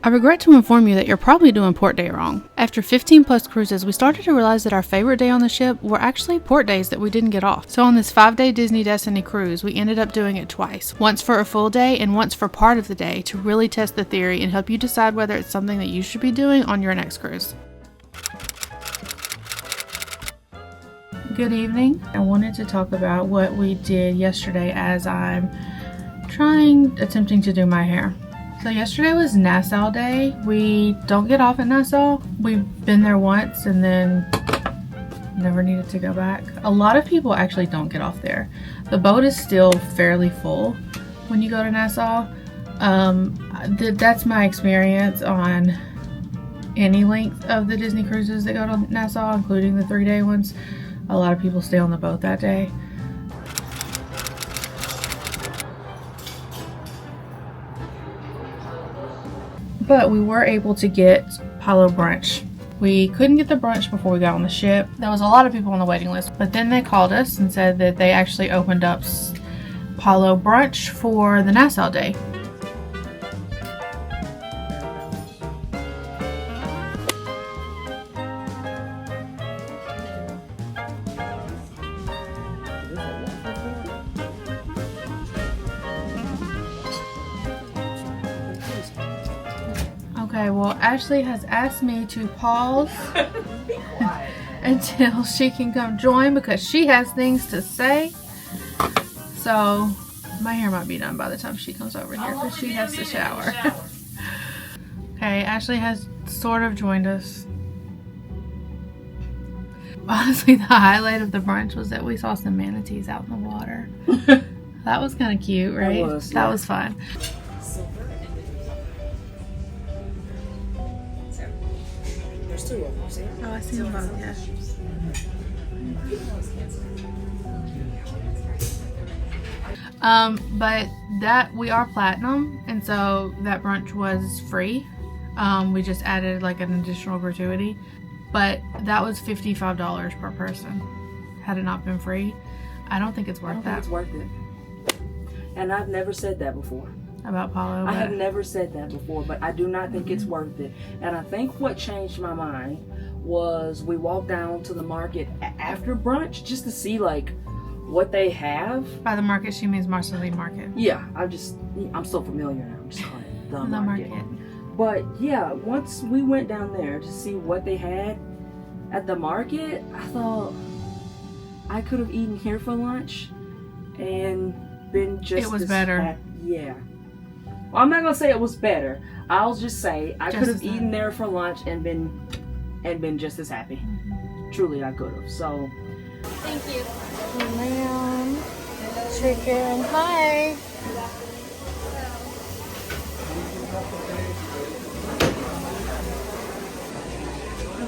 I regret to inform you that you're probably doing port day wrong. After 15 plus cruises, we started to realize that our favorite day on the ship were actually port days that we didn't get off. So on this 5-day Disney Destiny cruise, we ended up doing it twice. Once for a full day and once for part of the day to really test the theory and help you decide whether it's something that you should be doing on your next cruise. Good evening. I wanted to talk about what we did yesterday as I'm attempting to do my hair. So yesterday was Nassau day. We don't get off at Nassau. We've been there once and then never needed to go back. A lot of people actually don't get off there. The boat is still fairly full when you go to Nassau. That's my experience on any length of the Disney cruises that go to Nassau, including the 3-day ones. A lot of people stay on the boat that day. But we were able to get Palo brunch. We couldn't get the brunch before we got on the ship. There was a lot of people on the waiting list, but then they called us and said that they actually opened up Palo brunch for the Nassau day. Okay, well, Ashley has asked me to pause until she can come join because she has things to say. So, my hair might be done by the time she comes over here because she has to shower. Okay, Ashley has sort of joined us. Honestly, the highlight of the brunch was that we saw some manatees out in the water. That was kind of cute, right? That was fun. Two of them, see? Oh, I see them both, yeah. But that we are platinum, and so that brunch was free. We just added like an additional gratuity, but that was $55 per person. Had it not been free, I don't think it's worth that. It's worth it. And I've never said that before. About Palo. I have never said that before, but I do not think it's worth it. And I think what changed my mind was we walked down to the market after brunch just to see like what they have. By the market, she means Marceline Market. Yeah, I'm so familiar now. I'm just calling it the market. But yeah, once we went down there to see what they had at the market, I thought I could have eaten here for lunch and been just it was better. Yeah. Well, I'm not gonna say it was better. I'll just say I could have eaten there for lunch and been just as happy. Truly, I could have. So, thank you. Lamb, chicken. Hi.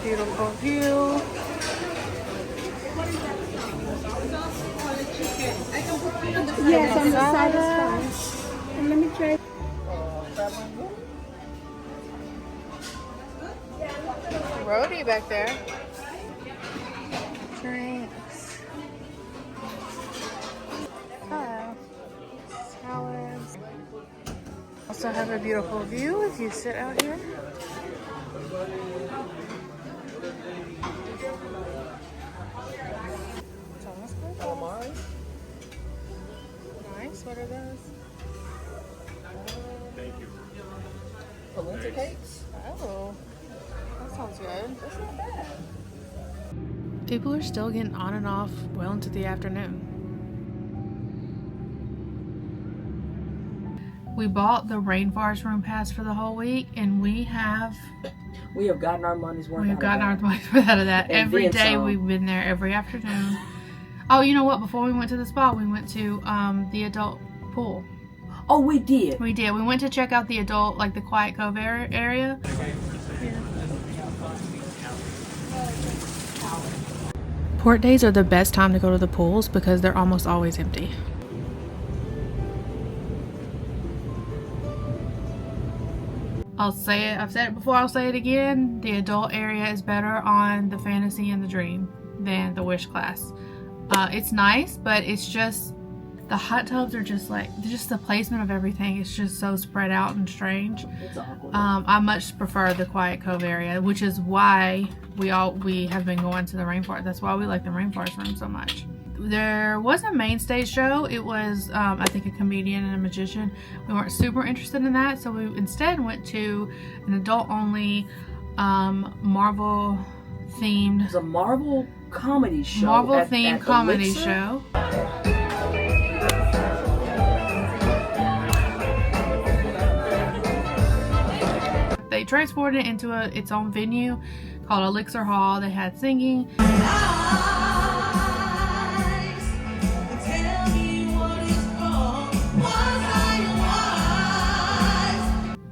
Beautiful view. Yes, on the side is fine. And let me try. Roadie back there. Drinks. Hello. Salads. Also have a beautiful view if you sit out here. calamari. Nice. What are those? Thank you. Polenta cakes. Oh, that sounds good. That's not bad. People are still getting on and off well into the afternoon. We bought the Rainforest Room Pass for the whole week, and we have gotten our money's worth. We've gotten our money's worth out of that. And Every then day some. we've been there every afternoon. Oh, you know what? Before we went to the spa, we went to the adult pool. Oh, we did. We did. We went to check out the adult, like the Quiet Cove area. Port days are the best time to go to the pools because they're almost always empty. I'll say it, I've said it before, I'll say it again. The adult area is better on the Fantasy and the Dream than the Wish class. It's nice, but it's just The hot tubs are just like, just the placement of everything is just so spread out and strange. It's awkward. I much prefer the Quiet Cove area, which is why we have been going to the rainforest. That's why we like the rainforest room so much. There was a main stage show. It was, I think, a comedian and a magician. We weren't super interested in that, so we instead went to an adult-only Marvel themed. It's a Marvel comedy show. Marvel themed comedy show. They transported it into its own venue called Elixir Hall. They had singing.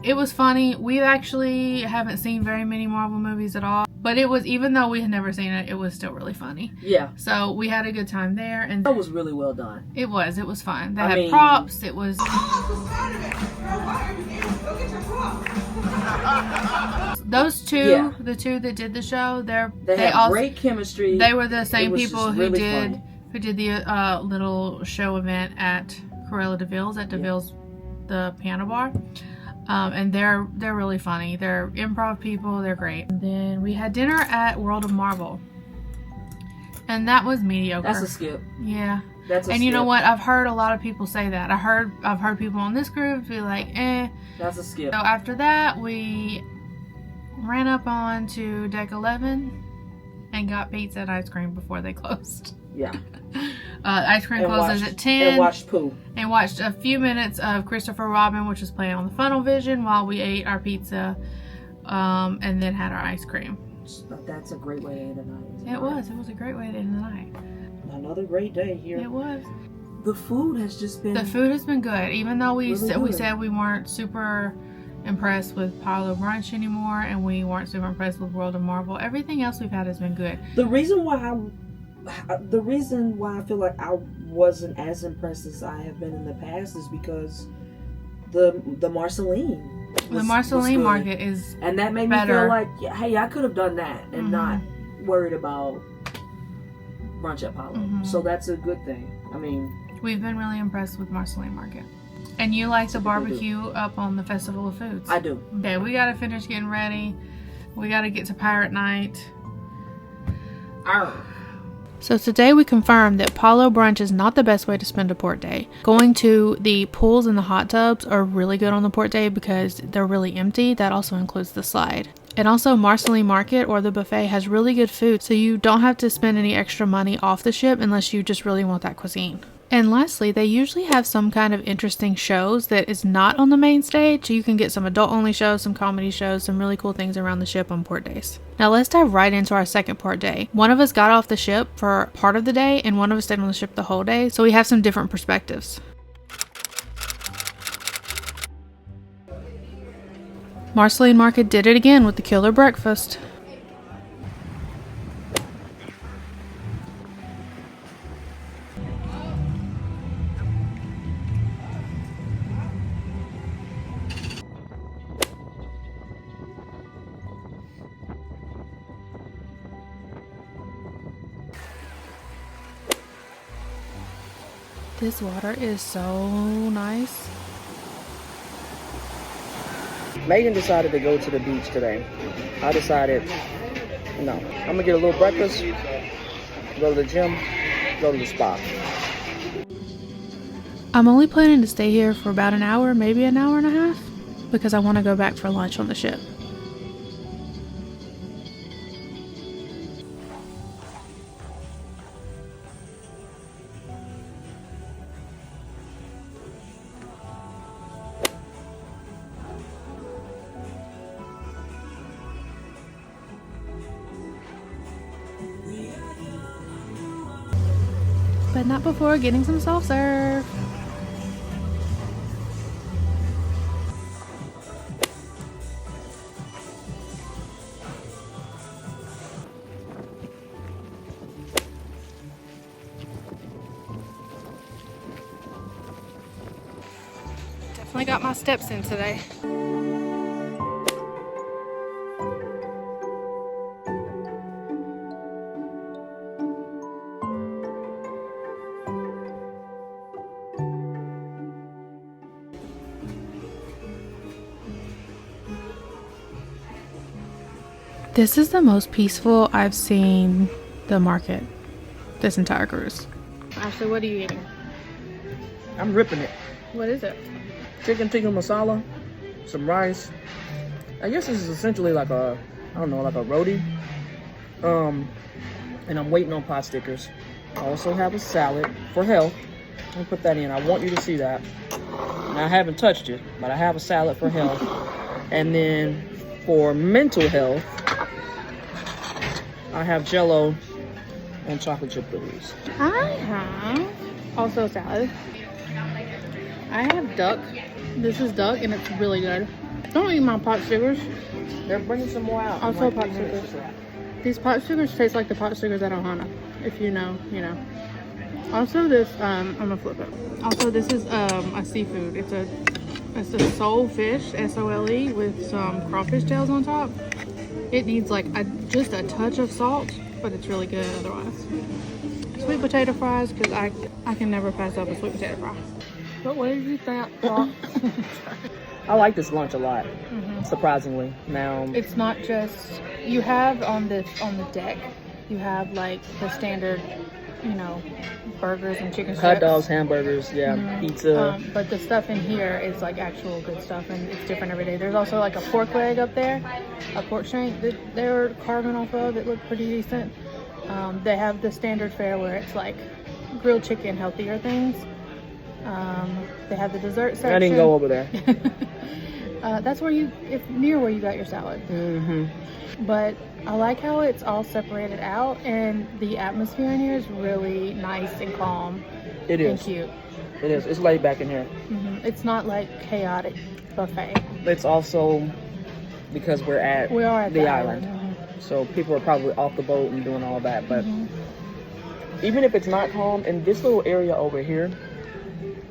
It was funny. We actually haven't seen very many Marvel movies at all. But it was, even though we had never seen it, it was still really funny. Yeah. So we had a good time there. And that was really well done. It was fun. They had props. It was... Those two, the two that did the show, they had also, great chemistry. They were the same people who really did the little show event at Cruella de Vil's at DeVille's, the piano bar. And they're really funny. They're improv people. They're great. And then we had dinner at World of Marvel, and that was mediocre. That's a skip. Yeah. That's a and skip. You know what? I've heard a lot of people say that. I've heard people on this group be like, eh. That's a skip. So after that, we ran up on to deck 11 and got pizza and ice cream before they closed. Yeah. Ice cream closes at 10. And watched Pooh. And watched a few minutes of Christopher Robin, which was playing on the funnel vision while we ate our pizza, and then had our ice cream. That's a great way to end the night. It was a great way to end the night. Another great day here. It was. The food has just been... The food has been good, even though we really said we weren't super impressed with Paulo Brunch anymore, and we weren't super impressed with World of Marvel. Everything else we've had has been good. The reason why I feel like I wasn't as impressed as I have been in the past is because the Marceline. The Marceline market is better. And that made me feel like, hey, I could have done that and not worried about brunch at Paulo. So that's a good thing. I mean, we've been really impressed with Marceline Market. And you like the barbecue up on the Festival of Foods. I do. Okay, we gotta finish getting ready. We gotta get to Pirate Night. Arr. So today we confirmed that Paulo Brunch is not the best way to spend a port day. Going to the pools and the hot tubs are really good on the port day because they're really empty. That also includes the slide. And also Marceline Market or the buffet has really good food, so you don't have to spend any extra money off the ship unless you just really want that cuisine. And lastly, they usually have some kind of interesting shows that is not on the main stage. You can get some adult-only shows, some comedy shows, some really cool things around the ship on port days. Now let's dive right into our second port day. One of us got off the ship for part of the day, and one of us stayed on the ship the whole day, so we have some different perspectives. Marceline Market did it again with the killer breakfast. This water is so nice. Megan decided to go to the beach today. I decided, no. I'm gonna get a little breakfast, go to the gym, go to the spa. I'm only planning to stay here for about an hour, maybe an hour and a half, because I want to go back for lunch on the ship. But not before getting some soft serve. Definitely got my steps in today. This is the most peaceful I've seen the market this entire cruise. Ashley, what are you eating? I'm ripping it. What is it? Chicken tikka masala, some rice. I guess this is essentially like a, I don't know, like a roti. And I'm waiting on pot stickers. I also have a salad for health. Let me put that in. I want you to see that. And I haven't touched it, but I have a salad for health. And then for mental health, I have Jell-O and chocolate chip cookies. I have also a salad. I have duck. This is duck and it's really good. Don't eat my pot stickers. They're bringing some more out. Also pot stickers. These pot stickers taste like the pot stickers at Ohana. If you know, you know. Also this, I'm gonna flip it. Also this is a seafood. It's a sole fish, S-O-L-E, with some crawfish tails on top. It needs like just a touch of salt, but it's really good otherwise. Sweet potato fries, because I can never pass up a sweet potato fry. But what did you think? I like this lunch a lot, surprisingly. Now it's not just, you have on the deck, you have like the standard, you know, burgers and chicken strips. Hot dogs, hamburgers, yeah, pizza. But the stuff in here is like actual good stuff, and it's different every day. There's also like a pork leg up there, a pork shank that they were carving off of. It looked pretty decent. They have the standard fare where it's like grilled chicken, healthier things. They have the dessert section. I didn't go over there. That's where near where you got your salad. But I like how it's all separated out, and the atmosphere in here is really nice and calm. It is. And cute. It is. It's laid back in here. It's not like chaotic buffet. It's also because we are at the island. So people are probably off the boat and doing all that. But even if it's not calm, in this little area over here,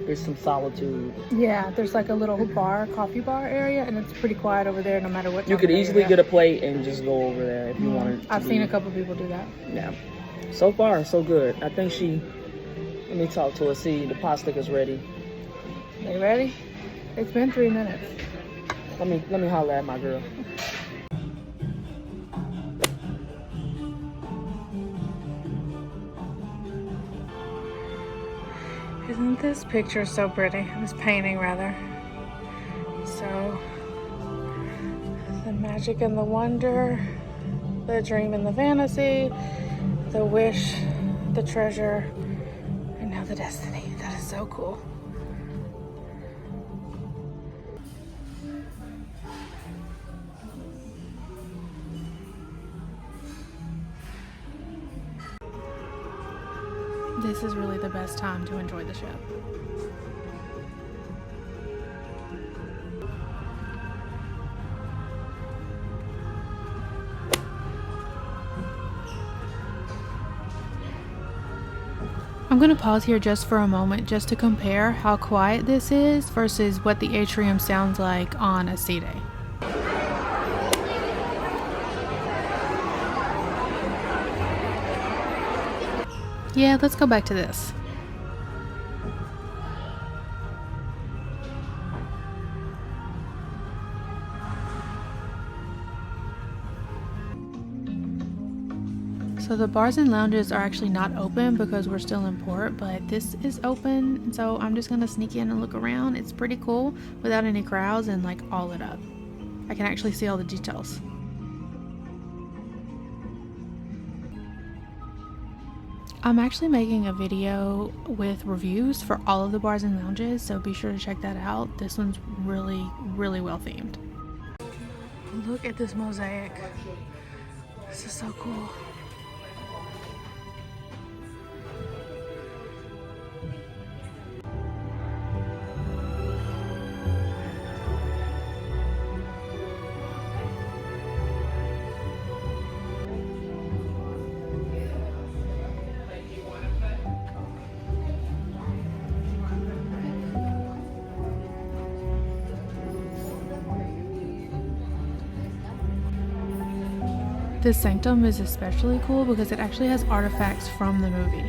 there's some solitude. Yeah, there's like a little coffee bar area, and it's pretty quiet over there no matter what. You could easily get a plate and just go over there if you wanted to. I've seen a couple people do that. Yeah. So far, so good. I think let me talk to her, see the pot sticker's ready. They ready? It's been 3 minutes. Let me holler at my girl. Isn't this picture so pretty? This painting, rather. So, the magic and the wonder, the dream and the fantasy, the wish, the treasure, and now the destiny. That is so cool. This is really the best time to enjoy the ship. I'm going to pause here just for a moment just to compare how quiet this is versus what the atrium sounds like on a sea day. Yeah, let's go back to this. So the bars and lounges are actually not open because we're still in port, but this is open, so I'm just gonna sneak in and look around. It's pretty cool without any crowds and like all lit up. I can actually see all the details. I'm actually making a video with reviews for all of the bars and lounges, so be sure to check that out. This one's really, really well themed. Look at this mosaic. This is so cool. This sanctum is especially cool because it actually has artifacts from the movie.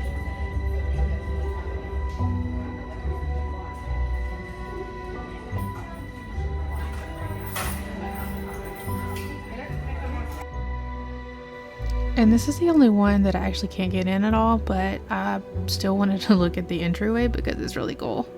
And this is the only one that I actually can't get in at all, but I still wanted to look at the entryway because it's really cool.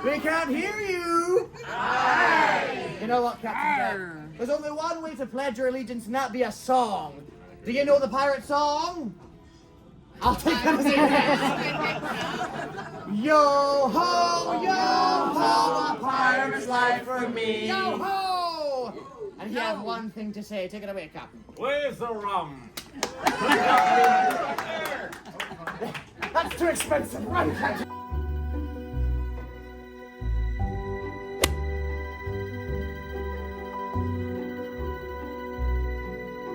We can't hear you! Aye. You know what, Captain Jack? There's only one way to pledge your allegiance and that be a song. Do you know the pirate song? I'll take that as a yes. Yo ho, a pirate's life for me. Yo ho! And you have one thing to say. Take it away, Captain. Where's the rum? That's too expensive. Run, Captain.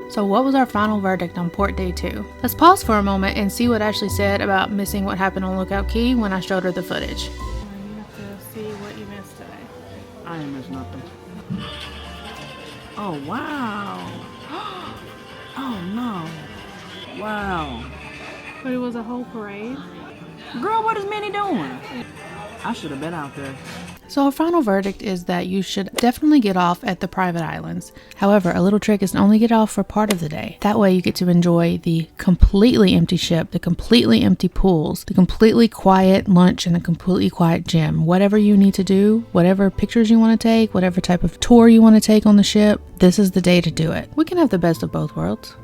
So what was our final verdict on Port Day 2? Let's pause for a moment and see what Ashley said about missing what happened on Lookout Cay when I showed her the footage. You have to see what you missed today. I ain't missed nothing. Oh, wow. Oh, no. Wow. But it was a whole parade. Girl, what is Minnie doing? I should have been out there. So our final verdict is that you should definitely get off at the private islands. However, a little trick is to only get off for part of the day. That way you get to enjoy the completely empty ship, the completely empty pools, the completely quiet lunch, and the completely quiet gym. Whatever you need to do, whatever pictures you want to take, whatever type of tour you want to take on the ship, this is the day to do it. We can have the best of both worlds.